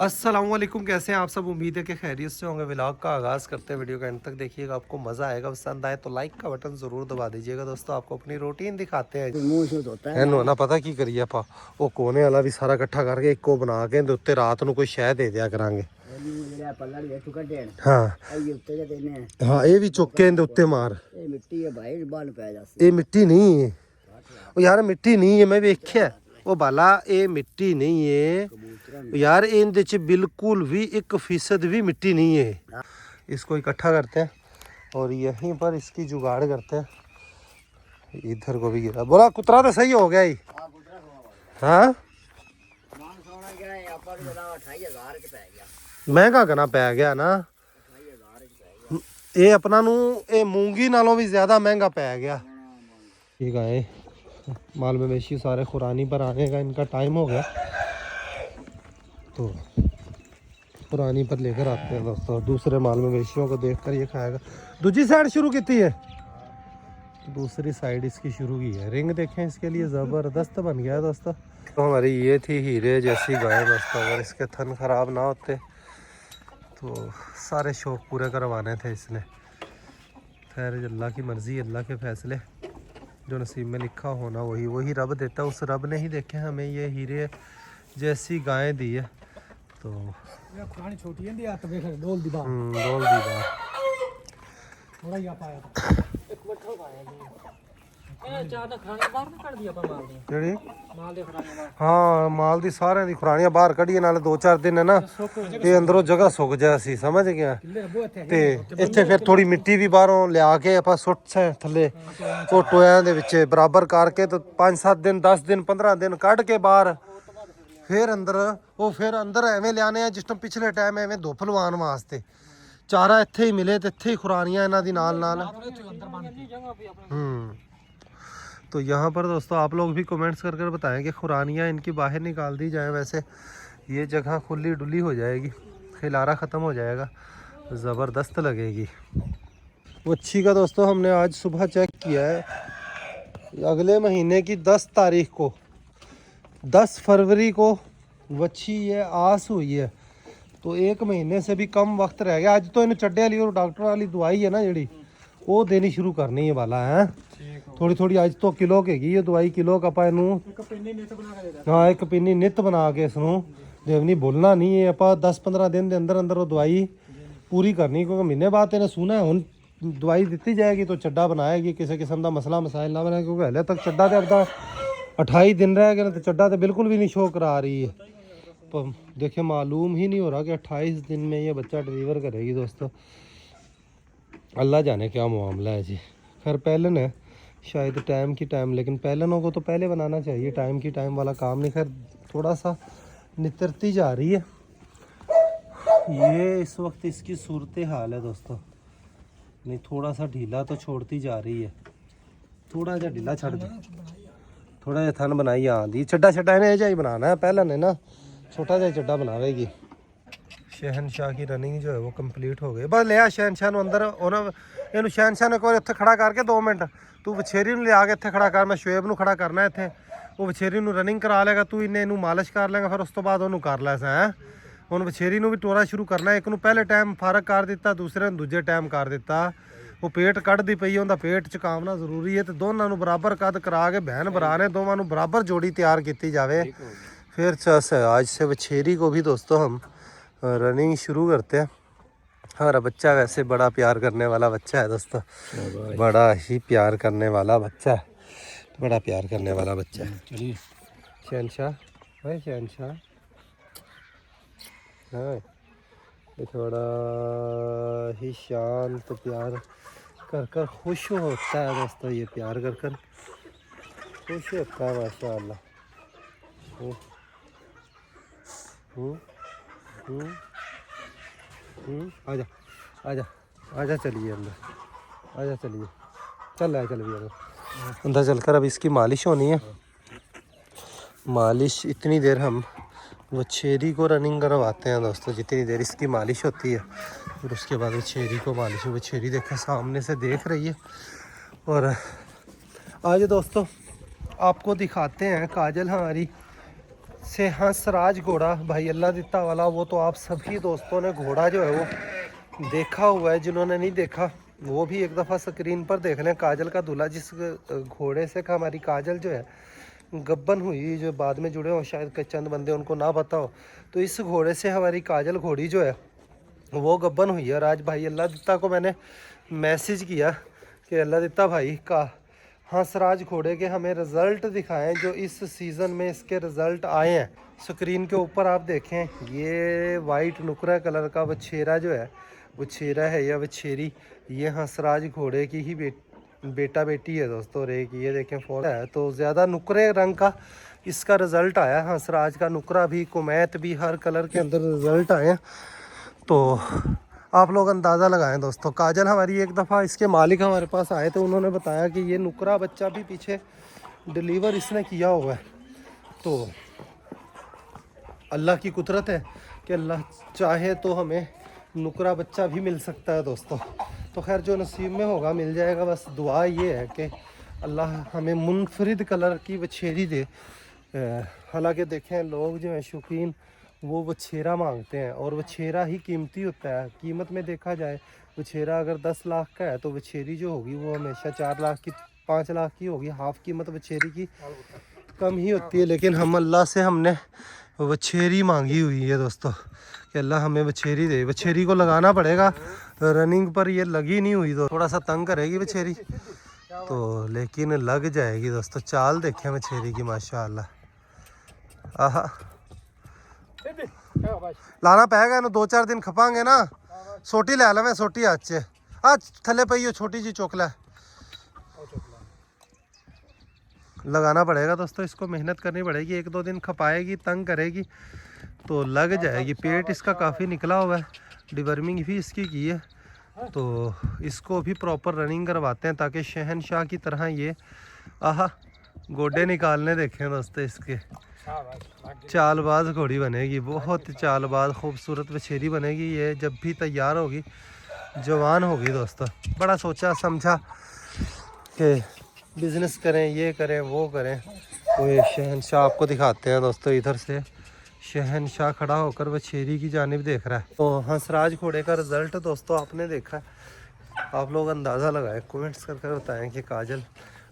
अस्सलामुअलैकुम, कैसे हैं आप सब। उम्मीद है कि खैरियत से होंगे। व्लॉग का आगाज़ करते हैं, वीडियो का एंड तक देखिएगा, आपको मज़ा आएगा। पसंद आए तो लाइक का बटन ज़रूर दबा दीजिएगा। दोस्तों आपको अपनी रूटीन दिखाते हैं। मुंह शुद्ध होता है ਇਹਨੂੰ ਨਾ ਪਤਾ ਕੀ ਕਰੀਏ ਆਪਾਂ, ਉਹ ਕੋਨੇ ਵਾਲਾ ਵੀ ਸਾਰਾ ਇਕੱਠਾ ਕਰਕੇ ਇੱਕੋ ਬਣਾ ਕੇ ਤੇ ਉੱਤੇ ਰਾਤ ਨੂੰ ਕੋਈ ਸ਼ਹਿ ਦੇ ਦਿਆ ਕਰਾਂਗੇ। ਜਿਹੜਾ ਪੱਲਾ ਵੀ ਇੱਥੋਂ ਕੱਢਿਆ ਹਾਂ ਇਹ ਉੱਤੇ ਜੇ ਦੇਨੇ ਹਾਂ, ਇਹ ਵੀ ਚੁੱਕ ਕੇ ਇਹਦੇ ਉੱਤੇ ਮਾਰ। ਇਹ ਮਿੱਟੀ ਹੈ ਭਾਈ, ਬਾਲ ਪੈ ਜਾਂਦੀ। ਇਹ ਮਿੱਟੀ ਨਹੀਂ ਹੈ, ਉਹ ਯਾਰ ਮਿੱਟੀ ਨਹੀਂ ਹੈ, ਮੈਂ ਵੇਖਿਆ ਉਹ ਬਾਲਾ, ਇਹ ਮਿੱਟੀ ਨਹੀਂ ਹੈ यार। इनके च बिल्कुल भी 1% भी मिट्टी नहीं है। इसको इकट्ठा करते हैं और यहीं पर इसकी जुगाड़ करते हैं। इधर को भी गिरा, बोला कुतरा तो सही हो गया ही। हाँ महंगा करना पै गया ना ये अपना नू, ये मूंगी नालों भी ज्यादा महंगा पै गया। ठीक है, माल मवेशी सारे खुरानी पर आने का इनका टाइम हो गया, तो पुरानी पर लेकर आते हैं दोस्तों। दूसरे माल मवेशियों को देखकर ये खाएगा। दूसरी साइड शुरू की है, दूसरी साइड इसकी शुरू की है। रिंग देखें, इसके लिए ज़बरदस्त बन गया है दोस्तों। तो हमारी ये थी हीरे जैसी गाय दोस्तों। अगर इसके थन खराब ना होते तो सारे शौक़ पूरे करवाने थे इसने। खैर अल्लाह की मर्ज़ी, अल्लाह के फ़ैसले, जो नसीब में लिखा होना वही रब देता। उस रब ने ही देखे हमें ये हीरे जैसी गायें दी है। तो खुरानी छोटी है या तो देख डोल दी बात डोल दी बात थोड़ा ही आ पाया एक मट्ठा पाया ए ज्यादा खुरानी बाहर ना कर दिया माल दी जेड़ी माल दे खुरानी बाहर। हाँ माल दी सारे दी खुरानियां बाहर कढ़िए, नाले 2-4 दिन है ना ये अंदरों जगह सुक जाए सी, समझ गया। ते इत्थे फिर थोड़ी मिट्टी भी बाहरों लिया के आपां सुੱਟ से थल्ले ਉਹ ਟੋਇਆਂ ਦੇ ਵਿੱਚ बराबर करके, तो 5-7 दिन 10 दिन 15 दिन ਕੱਢ ਕੇ ਬਾਹਰ फिर अंदर वो फिर अंदर एवें लियाने जिस टाइम पिछले टाइम एवें धुप लवान वास्ते चारा इत्थे ही मिले तो इत्थे ही खुरानियां इन्हां दी नाल नाल। तो यहाँ पर दोस्तों आप लोग भी कमेंट्स कर बताएं कि खुरानियाँ इनकी बाहर निकाल दी जाए। वैसे ये जगह खुली डुली हो जाएगी, खिलारा ख़त्म हो जाएगा, ज़बरदस्त लगेगी। वच्छी का दोस्तों हमने आज सुबह चेक किया है, अगले महीने की 10 तारीख को 10 फरवरी को वच्छी ये आस हुई है, तो 1 महीने से भी कम वक्त रह गया। आज तो इन्हें चड्डे वाली और डॉक्टर वाली दवाई है ना जी, वो देनी शुरू करनी है वाला है। थोड़ी थोड़ी आज तो किलो के ये दवाई किलो का पा इनू, हाँ एक पिन्नी नित बना के इसनू देवनी, बोलना नहीं है आप 10-15 दिन के अंदर अंदर वो दवाई पूरी करनी, क्योंकि महीने बाद इन्हें सुना है हुन दवाई दी जाएगी तो चड्डा बनाएगी, किसी किस्म का मसला मसाइल ना बनाए, क्योंकि हले तक चड्डा तो अब 28 दिन रह गए तो चड्डा तो बिल्कुल भी नहीं शो करा रही है। पर देखिए मालूम ही नहीं हो रहा कि 28 दिन में ये बच्चा डिलीवर करेगी दोस्तों। अल्लाह जाने क्या मामला है जी। खैर पहलन है शायद टाइम की टाइम, लेकिन पहलनों को तो पहले बनाना चाहिए, टाइम की टाइम वाला काम नहीं। खैर थोड़ा सा नितरती जा रही है ये इस वक्त इसकी सूरत हाल है दोस्तों। नहीं थोड़ा सा ढीला तो छोड़ती जा रही है, थोड़ा सा ढीला छड़ दे, थोड़ा जा थन बनाई आँधी चड्डा छड्डा इन्हें ही बनाना है। पहले ने ना छोटा जा चड्डा बनावेगी। शहनशाह की रनिंग जो है वो कंप्लीट हो गई। बस लिया शहनशाह अंदर इन शहनशाह ने कोई इत्थे खड़ा करके 2 मिनट तू वछेरी लिया के इत्थे खड़ा कर, मैं शुएब नू खड़ा करना इत्थे, वो वछेरी नू रनिंग करा लेगा, तू इन्हें इनू मालिश कर लेगा, फिर उस तो बाद उन्होंने कर लै है। हुण वछेरी नू भी टोरा शुरू करना, एक नू पहले टाइम फारग कर दिता, दूसरे ने दूजे टाइम कर दिता। वो पेट कढ़दी पई, उनका पेट चकावना जरूरी है, तो दोनों नू बराबर कद करा के बहन भरा ने दोवां नू बराबर जोड़ी तैयार की जाए। फिर आज से वछेरी को भी दोस्तों हम रनिंग शुरू करते हैं। हमारा बच्चा वैसे बड़ा प्यार करने वाला बच्चा है दोस्तों, बड़ा ही प्यार करने वाला बच्चा है, बड़ा प्यार करने वाला बच्चा है। चलिए शहनशाह भाई, शहनशाह हाँ थोड़ा ही शांत प्यार कर कर खुश होता है दोस्तों। ये प्यार कर कर खुश होता है माशाअल्लाह। आजा आजा आजा चलिए अंदर, आजा चलिए, चल रहा है, चल भी अंदर चलकर अब इसकी मालिश होनी है। मालिश इतनी देर हम वछेरी को रनिंग करवाते हैं दोस्तों, जितनी देर इसकी मालिश होती है, फिर उसके बाद वछेरी को मालिश। वछेरी देखें सामने से देख रही है। और आज दोस्तों आपको दिखाते हैं काजल हमारी से हंसराज घोड़ा भाई अल्लाह दित्ता वाला, वो तो आप सभी दोस्तों ने घोड़ा जो है वो देखा हुआ है। जिन्होंने नहीं देखा वो भी एक दफ़ा स्क्रीन पर देख लें। काजल का दूल्हा, जिस घोड़े से का हमारी काजल जो है गब्बन हुई, जो बाद में जुड़े हो शायद चंद बंदे उनको ना पता हो, तो इस घोड़े से हमारी काजल घोड़ी जो है वो गब्बन हुई है। और आज भाई अल्लाह दित्ता को मैंने मैसेज किया कि अल्लाह दित्ता भाई का हंसराज घोड़े के हमें रिज़ल्ट दिखाएं जो इस सीज़न में इसके रिज़ल्ट आए हैं। स्क्रीन के ऊपर आप देखें, ये वाइट नुकरा कलर का वछेरा जो है, वछेरा है या वछेरी, ये हंसराज घोड़े की ही बेटा बेटी है दोस्तों। और एक ये देखें फोर है, तो ज़्यादा नुकरे रंग का इसका रिज़ल्ट आया। हंसराज का नुकरा भी, कुमैत भी, हर कलर के अंदर रिज़ल्ट आए हैं। तो आप लोग अंदाज़ा लगाएं दोस्तों। काजल हमारी एक दफ़ा इसके मालिक हमारे पास आए तो उन्होंने बताया कि ये नुकरा बच्चा भी पीछे डिलीवर इसने किया हुआ है। तो अल्लाह की कुदरत है कि अल्लाह चाहे तो हमें नुकरा बच्चा भी मिल सकता है दोस्तों। तो खैर जो नसीब में होगा मिल जाएगा। बस दुआ ये है कि अल्लाह हमें मुनफरिद कलर की वछेरी दे। हालांकि देखें लोग जो हैं शौकीन वो वछेरा मांगते हैं, और वछेरा ही कीमती होता है। कीमत में देखा जाए वछेरा अगर 10 लाख का है तो वछेरी जो होगी वो हमेशा 4 लाख की 5 लाख की होगी। हाफ कीमत वछेरी की कम ही होती है। लेकिन हम अल्लाह से हमने वछेरी मांगी हुई है दोस्तों कि अल्लाह हमें वछेरी दे। वछेरी को लगाना पड़ेगा, रनिंग पर ये लगी नहीं हुई तो थोड़ा सा तंग करेगी वछेरी तो, लेकिन लग जाएगी दोस्तों। चाल देखें वछेरी की माशाअल्लाह। आहा लाना पैगा इन्हू 2-4 दिन खपांगे ना। सोटी लै लवें, सोटी हाथ च आज थले पई हो छोटी जी चोक लै। लगाना पड़ेगा दोस्तों, इसको मेहनत करनी पड़ेगी। 1-2 दिन खपाएगी, तंग करेगी तो लग जाएगी। पेट इसका काफ़ी निकला हुआ है, डिवर्मिंग भी इसकी की है। तो इसको भी प्रॉपर रनिंग करवाते हैं ताकि शहनशाह की तरह ये आहा गोडे निकालने देखें दोस्तों इसके। चालबाज घोड़ी बनेगी, बहुत चालबाज खूबसूरत वछेरी बनेगी। ये जब भी तैयार होगी जवान होगी दोस्तों। बड़ा सोचा समझा कि बिज़नेस करें, ये करें वो करें। तो ये शहनशाह आपको दिखाते हैं दोस्तों। इधर से शहनशाह खड़ा होकर वछेरी की जानिब देख रहा है। तो हंसराज घोड़े का रिज़ल्ट दोस्तों आपने देखा है। आप लोग अंदाज़ा लगाएं, कमेंट्स कर बताएं कि काजल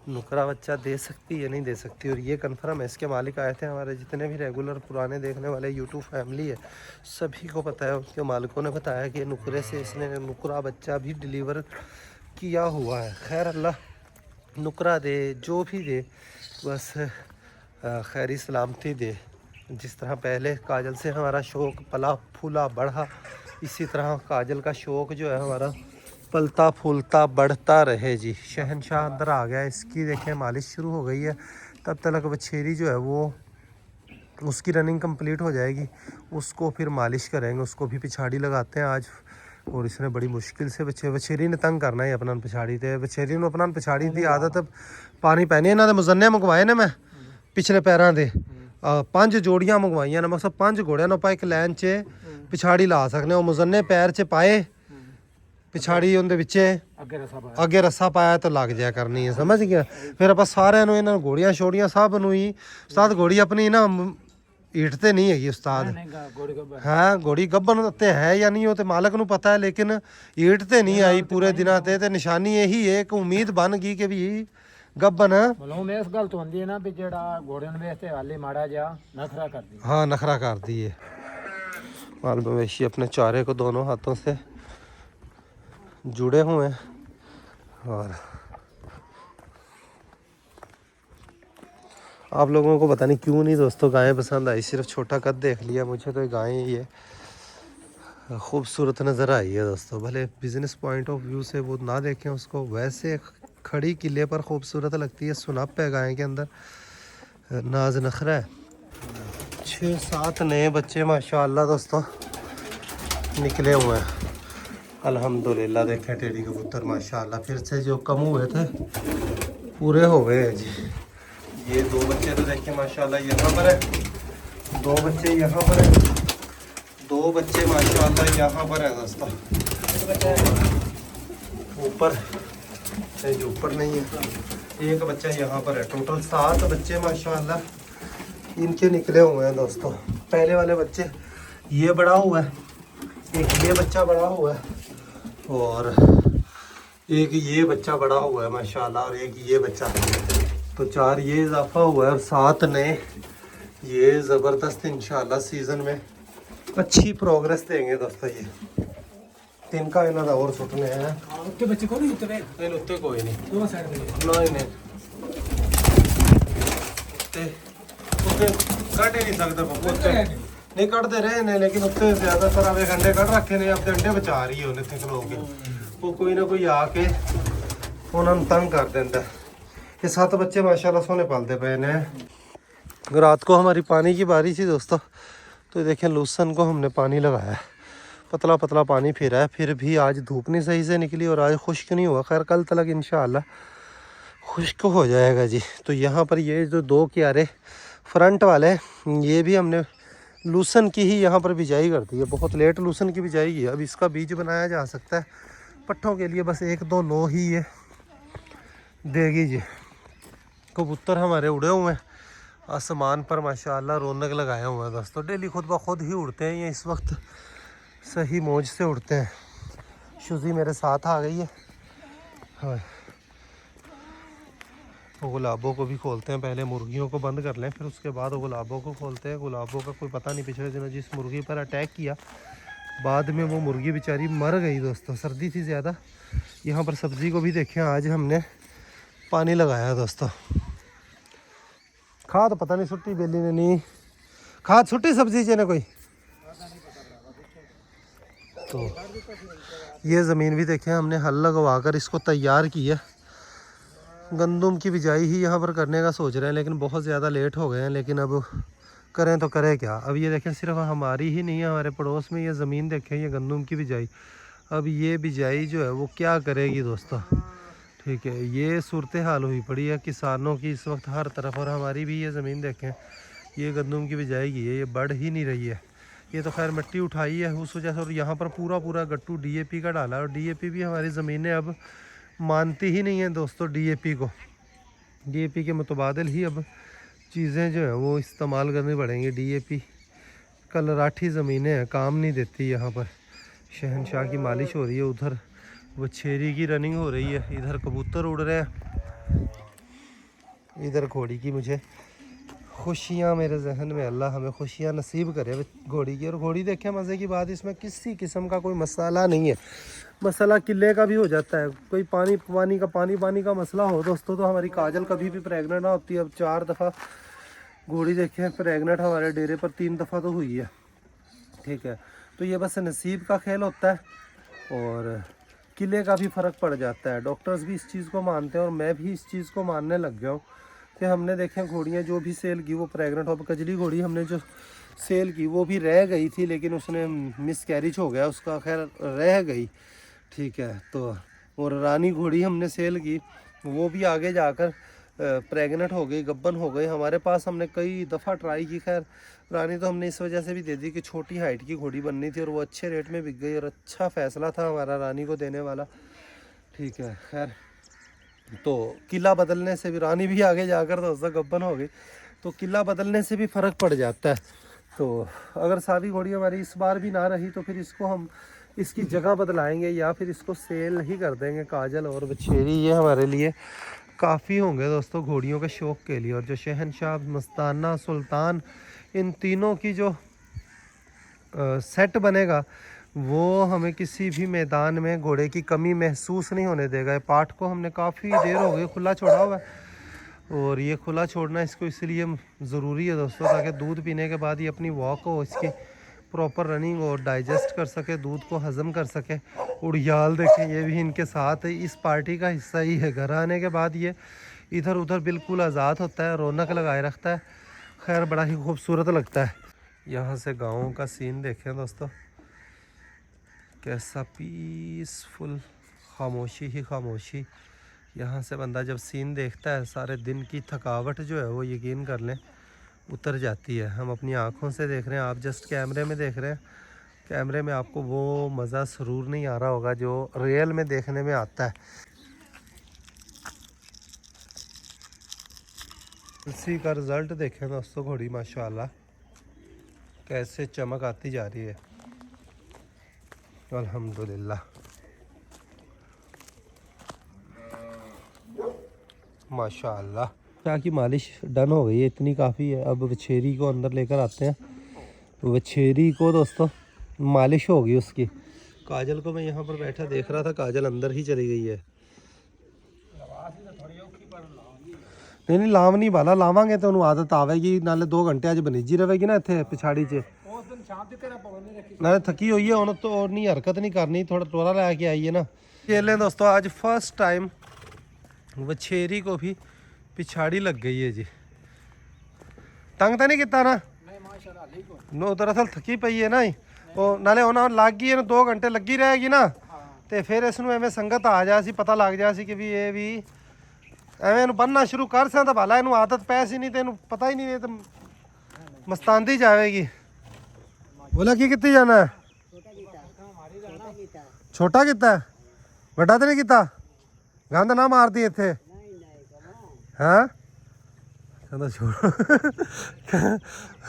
नुकरा बच्चा दे सकती है नहीं दे सकती। और ये कन्फर्म है। इसके मालिक आए थे, हमारे जितने भी रेगुलर पुराने देखने वाले यूट्यूब फैमिली है सभी को पता है। उसके मालिकों ने बताया कि नुकरे से इसने नुकरा बच्चा भी डिलीवर किया हुआ है। खैर अल्लाह नुकरा दे, जो भी दे, बस खैरी सलामती दे। जिस तरह पहले काजल से हमारा शौक़ पला फूला बढ़ा, इसी तरह काजल का शौक़ जो है हमारा पलता फूलता बढ़ता रहे जी। शहनशाह अंदर आ गया, इसकी देखें मालिश शुरू हो गई है। तब तक वछेरी जो है वो उसकी रनिंग कंप्लीट हो जाएगी, उसको फिर मालिश करेंगे। उसको भी पिछाड़ी लगाते हैं आज। और इसने बड़ी मुश्किल से वछेरी ने तंग करना है अपना पिछाड़ी ते। वछेरी ने अपना पिछाड़ी की आदत पानी पैनी। इन्होंने मुजन्ने मंगवाए ने, मैं पिछले पैरों के 5 जोड़ियाँ मंगवाइया ने। मतलब 5 घोड़िया ने आप एक लाइन च पिछाड़ी ला सकने हो। मुजन्ने पैर च पाए पिछाड़ी उनके पिछे अगे रस्सा पाया तो लग जाया करनी है, समझ गया। फिर आप सारे इन्होंने घोड़ियाँ छोड़ियाँ सब नू ही उस्ताद घोड़ी अपनी ना ईट ते नहीं हैगी उस्ताद है। घोड़ी गब्बन ते है या नहीं वो तो मालक नू पता है, लेकिन ईट ते नहीं आई पूरे दिनों ते निशानी यही है। एक उम्मीद बन गई कि भी गब्बन इस गल तो होंदी है ना भी जेड़ा घोड़े नूं वेखते हाले माड़ा जा नखरा कर दी। हाँ नखरा कर दी है। माल मवेशी अपने चारे को दोनों हाथों से जुड़े हुए हैं। और आप लोगों को पता नहीं क्यों नहीं दोस्तों गायें पसंद आई, सिर्फ छोटा कद देख लिया। मुझे तो गायें ये खूबसूरत नज़र आई है दोस्तों। भले बिज़नेस पॉइंट ऑफ व्यू से वो ना देखें उसको, वैसे खड़ी किले पर खूबसूरत लगती है। सुनप है गाय के अंदर, नाज नखरा है। 6-7 नए बच्चे माशाल्लाह दोस्तों निकले हुए हैं अल्हम्दुलिल्लाह। देखें टेढ़ी कबूतर माशाल्लाह फिर से जो कम हुए थे पूरे हो गए हैं जी। ये 2 बच्चे तो देखिए माशाल्लाह यहाँ पर है, 2 बच्चे यहाँ पर है, 2 बच्चे माशाल्लाह यहाँ पर है दोस्तों। ऊपर जो ऊपर नहीं है, एक बच्चा यहाँ पर है। टोटल 7 बच्चे माशाल्लाह इनके निकले हुए हैं दोस्तों। पहले वाले बच्चे ये बड़ा हुआ है, एक ये बच्चा बड़ा हुआ है और एक ये बच्चा बड़ा हुआ है माशाल्लाह, और एक ये बच्चा। तो 4 ये इजाफा हुआ है और 7 नए। ये ज़बरदस्त इंशाल्लाह सीज़न में अच्छी प्रोग्रेस देंगे दोस्तों। ये तिनका इन्हों का और सुटने हैं। उत्ते बच्चे को नहीं उत्ते नहीं उत्ते कोई नहीं, दो साइड में नहीं उत्ते कट ही नहीं सकते उत्ते नहीं कटते रहे ने, लेकिन उत्ते ज्यादातर अब अंडे कट रखे ने, अब अंडे बचा रही है उन्हें थे खलो के। वो कोई ना कोई आके उन्होंने तंग कर देता। ये 7 बच्चे माशाल्लाह सोने पालते पे ने। रात को हमारी पानी की बारी थी दोस्तों, तो देखें लूसन को हमने पानी लगाया है, पतला पतला पानी फिरा है, फिर भी आज धूप नहीं सही से निकली और आज खुश्क नहीं हुआ। खैर कल तक इंशाअल्लाह खुश्क हो जाएगा जी। तो यहाँ पर ये जो 2 क्यारे फ्रंट वाले, ये भी हमने लूसन की ही यहाँ पर बिजाई कर दी है। बहुत लेट लूसन की बिजाई की है। अब इसका बीज बनाया जा सकता है पट्ठों के लिए, बस 1-2 लो ही ये देगी जी। कबूतर हमारे उड़े हुए हैं आसमान पर माशाल्लाह, रौनक लगाए हुए हैं दोस्तों। डेली खुद ब खुद ही उड़ते हैं ये, इस वक्त सही मौज से उड़ते हैं। शुजी मेरे साथ आ गई है। हाँ, गुलाबों को भी खोलते हैं, पहले मुर्गियों को बंद कर लें, फिर उसके बाद गुलाबों को खोलते हैं। गुलाबों का कोई पता नहीं, पिछले दिनों जिस मुर्गी पर अटैक किया बाद में वो मुर्गी बेचारी मर गई दोस्तों, सर्दी थी ज़्यादा। यहाँ पर सब्ज़ी को भी देखें, आज हमने पानी लगाया दोस्तों। खाद पता नहीं छुट्टी बेली ने नहीं खाद छुट्टी सब्जी ने कोई। तो ये ज़मीन भी देखें हमने हल लगवा कर इसको तैयार किया। गंदम की बिजाई ही यहाँ पर करने का सोच रहे हैं, लेकिन बहुत ज़्यादा लेट हो गए हैं। लेकिन अब करें तो करें क्या। अब ये देखें सिर्फ हमारी ही नहीं है, हमारे पड़ोस में ये ज़मीन देखें, ये गंदम की बिजाई। अब ये बिजाई जो है वो क्या करेगी दोस्तों, ठीक है। ये सूरत हाल हुई पड़ी है किसानों की इस वक्त हर तरफ। और हमारी भी ये ज़मीन देखें, ये गंदम की बिजाई की है, ये बढ़ ही नहीं रही है। ये तो खैर मिट्टी उठाई है उस वजह से, और यहाँ पर पूरा गट्टू DAP का डाला है। और DAP भी हमारी ज़मीनें अब मानती ही नहीं है दोस्तों DAP को। DAP के मुतबादिल ही अब चीज़ें जो है वो इस्तेमाल करनी पड़ेंगी। DAP कलराठी ज़मीनें हैं, काम नहीं देती। यहाँ पर शहनशाह की मालिश हो रही है, उधर वछेरी की रनिंग हो रही है, इधर कबूतर उड़ रहे हैं, इधर घोड़ी की मुझे खुशियाँ मेरे जहन में। अल्लाह हमें खुशियाँ नसीब करे घोड़ी की। और घोड़ी देखें मज़े की बात, इसमें किसी किस्म का कोई मसाला नहीं है। मसाला किले का भी हो जाता है, कोई पानी का मसला हो दोस्तों, तो हमारी काजल कभी भी प्रेग्नेंट ना होती है। अब 4 दफ़ा घोड़ी देखें प्रेग्नेंट हमारे डेरे पर 3 दफ़ा तो हुई है, ठीक है। तो ये बस नसीब का खेल होता है और किले का भी फ़र्क पड़ जाता है। डॉक्टर्स भी इस चीज़ को मानते हैं और मैं भी इस चीज़ को मानने लग गया हूँ कि हमने देखें घोड़ियाँ जो भी सेल की वो प्रेग्नेंट हो। कजली घोड़ी हमने जो सेल की वो भी रह गई थी, लेकिन उसने मिसकैरेज हो गया उसका, खैर रह गई, ठीक है। तो और रानी घोड़ी हमने सेल की, वो भी आगे जाकर प्रेग्नेंट हो गई, गब्बन हो गई। हमारे पास हमने कई दफ़ा ट्राई की, खैर रानी तो हमने इस वजह से भी दे दी कि छोटी हाइट की घोड़ी बननी थी और वो अच्छे रेट में बिक गई और अच्छा फ़ैसला था हमारा रानी को देने वाला, ठीक है। खैर तो किला बदलने से भी रानी भी आगे जाकर दोस्तों गब्बन हो गई, तो किला बदलने से भी फ़र्क पड़ जाता है। तो अगर सादी घोड़ी हमारी इस बार भी ना रही तो फिर इसको हम इसकी जगह बदलाएंगे या फिर इसको सेल ही कर देंगे। काजल और बछेरी ये हमारे लिए काफ़ी होंगे दोस्तों घोड़ियों के शौक़ के लिए। और जो शहनशाह, मस्ताना, सुल्तान, इन तीनों की जो सेट बनेगा वो हमें किसी भी मैदान में घोड़े की कमी महसूस नहीं होने देगा। पाठ को हमने काफ़ी देर हो गई खुला छोड़ा हुआ है, और ये खुला छोड़ना इसको इसलिए ज़रूरी है दोस्तों ताकि दूध पीने के बाद ये अपनी वॉक हो, इसकी प्रॉपर रनिंग और डाइजेस्ट कर सके, दूध को हज़म कर सके। उड़ियाल देखें ये भी इनके साथ इस पार्टी का हिस्सा ही है। घर आने के बाद ये इधर उधर बिल्कुल आज़ाद होता है, रौनक लगाए रखता है। खैर बड़ा ही खूबसूरत लगता है। यहाँ से गाँव का सीन देखें दोस्तों, कैसा पीसफुल, खामोशी ही खामोशी। यहाँ से बंदा जब सीन देखता है सारे दिन की थकावट जो है वो यकीन कर लें उतर जाती है। हम अपनी आँखों से देख रहे हैं, आप जस्ट कैमरे में देख रहे हैं। कैमरे में आपको वो मज़ा ज़रूर नहीं आ रहा होगा जो रियल में देखने में आता है। इसी का रिजल्ट देखें दोस्तों, घोड़ी माशाल्लाह कैसे चमक आती जा रही है। अल्हम्दुलिल्लाह माशाल्लाह। क्या की मालिश डन हो गई है, इतनी काफ़ी है। अब वछेरी को अंदर लेकर आते हैं। वछेरी को दोस्तों मालिश होगी उसकी। काजल को मैं यहाँ पर बैठा देख रहा था, काजल अंदर ही चली गई है। नहीं नहीं लाव नहीं बाला, लावांगे तो उन्हें आदत आवेगी, नाले 2 घंटे अज बनीजी रहेगी ना इतने पिछाड़ी च। नाले थकी हुई है उन्हें तो नहीं हरकत नहीं करनी, थोड़ा टोरा लैके आई है ना। ये लें दोस्तों, आज फर्स्ट टाइम वछेरी को भी पिछाड़ी लग गई है जी। तंग तो नहीं किता ना? नो दरअसल थकी पई है ना, वो नाले उन्हें लग गई है, 2 घंटे लगी रहेगी ना, तो फिर इसनों एवं संगत आ जासी, पता लग जासी कि भी ये भी एवं बनना शुरू कर सा तो भला इनू आदत पै सी, नहीं तो इनू पता ही नहीं, तो मस्तांदी जाएगी। बोला की कितनी जाना है? छोटा किता है, बड़ा तो नहीं किता? गंद ना मार दी इत्थे हैं?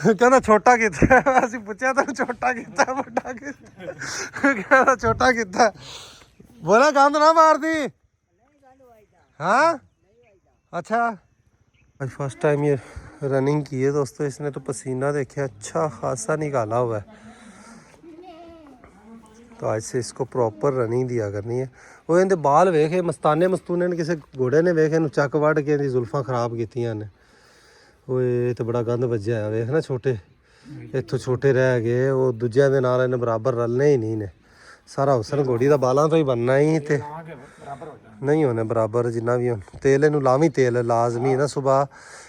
कहना छोटा किता है, असं पूछा तो छोटा किता है, बड़ा कहना छोटा किता है। बोला गंद ना मार दी। हाँ अच्छा, आज फर्स्ट टाइम ये रनिंग की है दोस्तों, इसने तो पसीना देखे अच्छा खासा निकाला हुआ है। तो आज से इसको प्रॉपर रनिंग दिया करनी है। वो इनके बाल वेखे मस्ताने मस्तूने ने किसी घोड़े ने वेखे चक वढ़ के जुल्फा खराब कीतियां ने। वो ये तो बड़ा गंद वज्या है, वेख ना छोटे इतों छोटे रह गए, वो दूजिया के नाल इन्हें बराबर रलने ही नहीं ने। सारा हुसन घोड़ी का बालों तो ही बनना ही, तो नहीं होने बराबर जिन्ना भी हो। तेल इनू लावी, तेल लाजमी ना, सुबह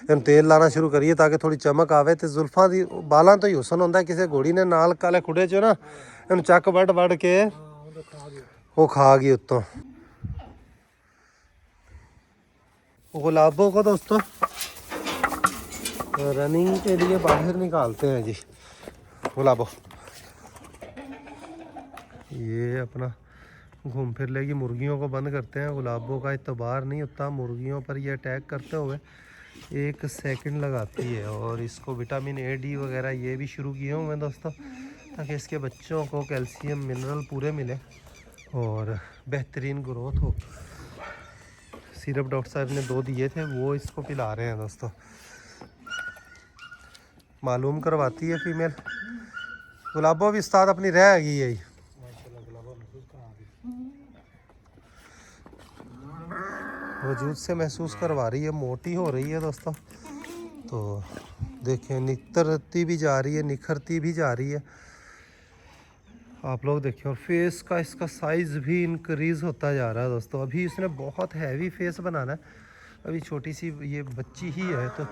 इन तेल लाना शुरू करिए ताकि थोड़ी चमक आवे। तो जुल्फा की बालों तो ही हुसन होंदा। किसी घोड़ी ने नाल काले खुडे चो ना इन चक वढ़ वढ़ के वो खा गई उत्तों। गुलाबों को दोस्तों रनिंग के लिए बाहर निकालते हैं जी। गुलाबों ये अपना घूम फिर लेगी, मुर्गियों को बंद करते हैं। गुलाबों का इतबार नहीं होता, मुर्गियों पर ये अटैक करते हुए 1 सेकंड लगाती है। और इसको विटामिन ए डी वगैरह ये भी शुरू किए हुए हैं दोस्तों, ताकि इसके बच्चों को कैल्शियम मिनरल पूरे मिले और बेहतरीन ग्रोथ हो। सिरप डॉक्टर साहब ने 2 दिए थे, वो इसको पिला रहे हैं दोस्तों। मालूम करवाती है फीमेल। गुलाबों भी उस्ताद अपनी रह गई है, वजूद से महसूस करवा रही है, मोटी हो रही है दोस्तों। तो देखें निखरती भी जा रही है, निखरती भी जा रही है, आप लोग देखें। और फेस का इसका साइज़ भी इंक्रीज़ होता जा रहा है दोस्तों। अभी इसने बहुत हैवी फेस बनाना है, अभी छोटी सी ये बच्ची ही है। तो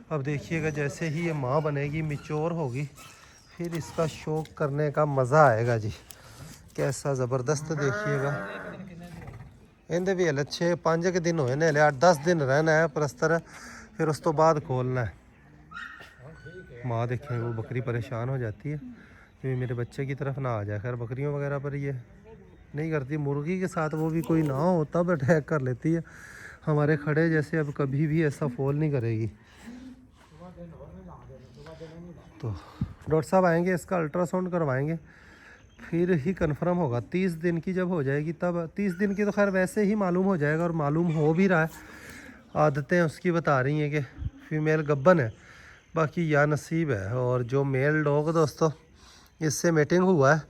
अब देखिएगा जैसे ही ये माँ बनेगी, मैच्योर होगी, फिर इसका शौक करने का मज़ा आएगा जी। कैसा ज़बरदस्त देखिएगा। इन्हें भी हले 6-5 के दिन होए ने, हले 8-10 दिन रहना है परस्तर, फिर उस तो बाद खोलना है। माँ देखें वो बकरी परेशान हो जाती है कि मेरे बच्चे की तरफ ना आ जाए। खैर बकरियों वगैरह पर ये नहीं करती, मुर्गी के साथ वो भी कोई ना हो तब अटैक कर लेती है। हमारे खड़े जैसे अब कभी भी ऐसा फॉल नहीं करेगी। तो डॉक्टर साहब आएंगे, इसका अल्ट्रासाउंड करवाएंगे, फिर ही कंफर्म होगा। 30 दिन की जब हो जाएगी तब, 30 दिन की तो खैर वैसे ही मालूम हो जाएगा, और मालूम हो भी रहा है। आदतें उसकी बता रही हैं कि फीमेल गब्बन है, बाकी या नसीब है। और जो मेल डॉग दोस्तों इससे मेटिंग हुआ है,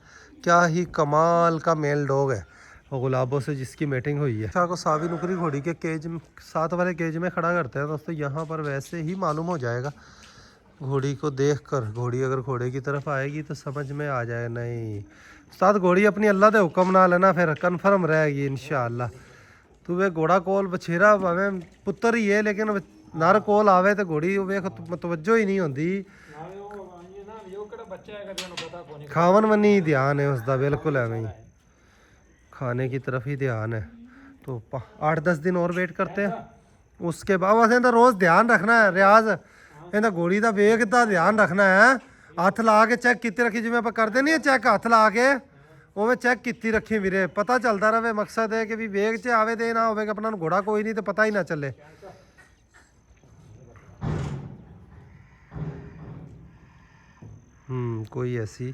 क्या ही कमाल का मेल डॉग है। और गुलाबों से जिसकी मेटिंग हुई है, को सावी नुकरी घोड़ी के केज में, साथ वाले केज में खड़ा करते हैं दोस्तों। यहाँ पर वैसे ही मालूम हो जाएगा घोड़ी को देखकर। घोड़ी अगर घोड़े की तरफ आएगी तो समझ में आ जाए, नहीं साथ घोड़ी अपनी अल्लाह दे हुक्म ना लेना, फिर कन्फर्म रहेगी इंशाअल्लाह। तो वे घोड़ा कोल बछेरा भावें पुत्र ही है, लेकिन नर कोल आवे तो घोड़ी वे तवज्जो ही नहीं होती। खावन मनी ही ध्यान है उसका, बिल्कुल है, खाने की तरफ ही ध्यान है। तो 8-10 दिन और वेट करते हैं, उसके बाद बस रोज़ ध्यान रखना है। रियाज इन्हें घोड़ी का वेग का ध्यान रखना है। हथ ला के चेक की रखी, जिम्मे आप करते नहीं चेक हथ ला के, उमें चेक की रखी वीरे, पता चलता रहे। मकसद है कि भी वेग च आवे तो ना हो अपना घोड़ा कोई नहीं तो पता ही ना चले। कोई ऐसी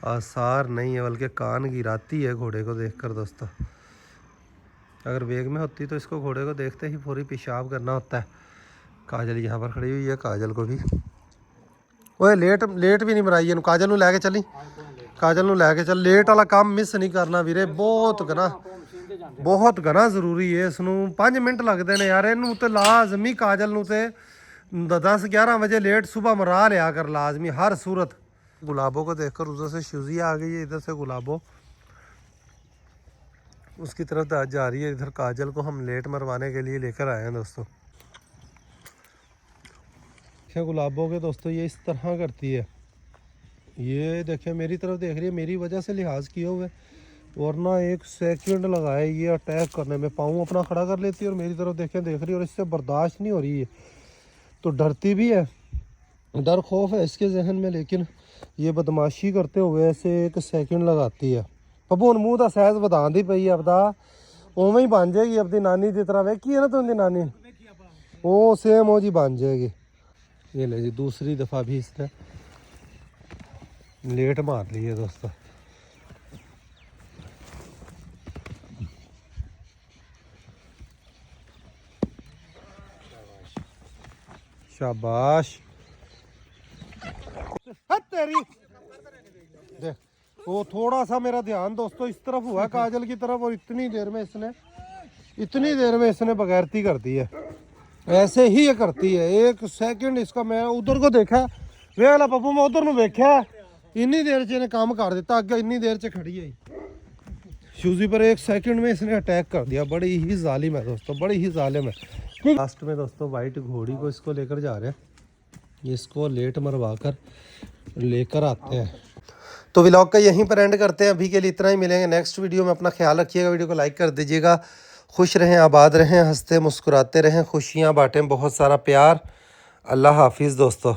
आसार नहीं है, बल्कि कान गिराती है घोड़े को देखकर दोस्तों। अगर वेग में होती तो इसको घोड़े को देखते ही पूरी पेशाब करना होता है। काजल यहाँ पर खड़ी हुई है, काजल को भी ओए लेट भी नहीं मराई है। काजल नू लैके चली, काजल नू लैके चल। लेट वाला काम मिस नहीं करना वीरे, बहुत घना जरूरी है। इसनू 5 मिनट लगते हैं यार, इनू तो लाजमी काजल नू ते 10-11 बजे लेट सुबह मरा लिया कर लाजमी हर सूरत। गुलाबों को देखकर उधर से शुजिया आ गई है, इधर से गुलाबों उसकी तरफ जा रही है। इधर काजल को हम लेट मरवाने के लिए लेकर आए हैं दोस्तों। देखिए गुलाबों के दोस्तों ये इस तरह करती है, ये देखिए मेरी तरफ देख रही है, मेरी वजह से लिहाज किए हुए, वरना 1 सेकंड लगाए ये अटैक करने में। पाँव अपना खड़ा कर लेती है और मेरी तरफ देख रही है, और इससे बर्दाश्त नहीं हो रही है तो डरती भी है, डर खौफ है इसके जहन में, लेकिन ये बदमाशी करते हुए ऐसे 1 सेकंड लगाती है। पप्पू ਹੁਣ ਮੂੰਹ ਦਾ ਸਹਿਜ ਵਧਾਉਂਦੀ ਪਈ ਆਪਦਾ, ਉਵੇਂ ਹੀ ਬਣ ਜਾਏਗੀ ਆਪਦੀ ਨਾਨੀ ਦੀ ਤਰ੍ਹਾਂ। ਵੇਖੀ ਹੈ ना तुमने नानी, वो सेम हो जी बन जाएगी। ये ले जी दूसरी दफ़ा भी इसने लेट मार ली है दोस्तों। शाबाश तेरी। देख वो थोड़ा सा मेरा ध्यान दोस्तों इस तरफ हुआ काजल की तरफ, और इतनी देर में इसने बगैरती कर दी है। ऐसे ही ये करती है, 1 सेकंड इसका मैं उधर को देखा, वे वाला पप्पू मैं उधर देखा, इन्नी देर च इन्हें काम कर दिता, अगे इन्नी देर च खड़ी है शूजी पर 1 सेकंड में इसने अटैक कर दिया। बड़ी ही जालिम है दोस्तों, बड़ी ही जालिम है। लास्ट में दोस्तों वाइट घोड़ी को इसको लेकर जा रहे हैं, इसको लेट मरवा कर लेकर आते हैं। तो व्लॉग का यहीं पर एंड करते हैं, अभी के लिए इतना ही। मिलेंगे नेक्स्ट वीडियो में। अपना ख्याल रखिएगा, वीडियो को लाइक कर दीजिएगा। खुश रहें, आबाद रहें, हंसते मुस्कुराते रहें, खुशियाँ बांटें, बहुत सारा प्यार। अल्लाह हाफिज़ दोस्तों।